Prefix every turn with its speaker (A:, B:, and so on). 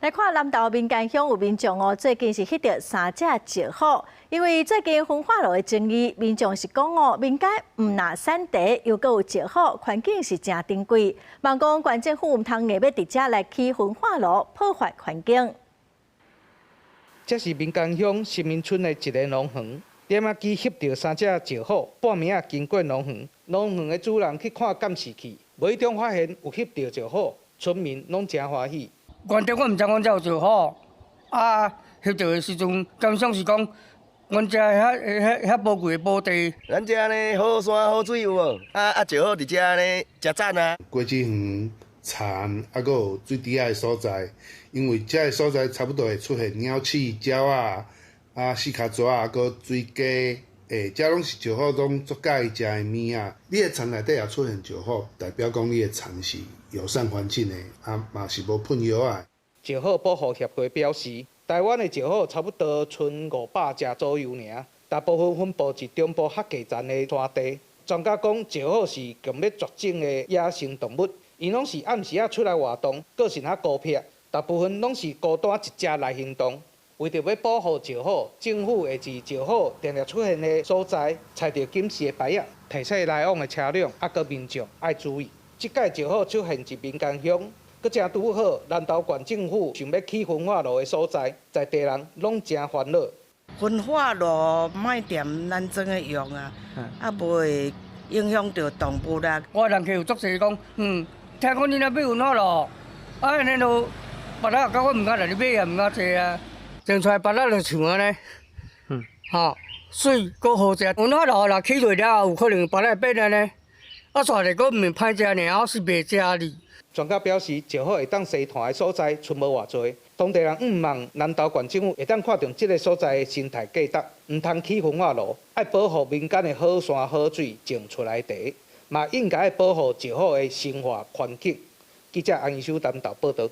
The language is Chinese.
A: 來看南投民間鄉有民眾最近是翕到3隻石虎，因為最近焚化爐的爭議，民眾是講民間唔拿產地，又閣有石虎，環境是真珍貴。望講縣政府唔通硬要直接來起焚化爐，破壞環境。
B: 這是民間鄉新民村的一個農園，點仔機翕到3隻石虎，半暝啊經過農園，農園的主人去看監視器，無意中發現有翕到石虎，村民攏真歡喜。
C: 原頂我唔知阮遮有石虎，啊，翕到的時陣，感想是講，阮遮遐寶貴的寶地。
D: 咱遮呢好山好水有無？石虎佇遮呢，真讚啊！
E: 果子園、田，還佫有水底下的所在，因為遮個所在差不多會出現鳥鼠、鳥啊、四腳蛇啊，佫水雞，遮攏是石虎攏足介意食的物啊。你的田內底也出現石虎，代表講你的田是友善環境的，嘛是無噴藥啊。
B: 石虎保護協會表示，台灣的石虎差不多剩500隻左右爾，大部分分佈在中部客家站的山地。專家講，石虎是強烈絕種的野生動物，伊攏是暗時出來活動，個性孤僻，大部分攏是孤單一隻來行動。為着要保護石虎，政府會在石虎定定出現的所在，採着警示的牌仔，提醒來往的車輛，佮民眾愛注意。即屆石虎出現在民間鄉，佮正拄好，南投縣政府想要起焚化爐的所在，在地人攏真煩惱。
F: 焚化爐莫踮咱種的用啊，袂影響到動物啦。
C: 我人客有足濟講，聽講你那邊焚化爐，安尼就別人甲我唔敢來你買也唔敢坐啊，種出來別人就像安尼，水閣好食。焚化爐若起落了後，有可能別人變安尼。啊，煞嚟佫毋免歹食爾，是袂食哩。
B: 專家表示，石虎會當生團的所在，剩無偌濟。當地人毋望南投縣政府會當看中這個所在的生態價值，毋通起焚化爐，愛保護民間的好山好水種出來茶，嘛應該保護石虎的生活環境。記者安怡修南投報道。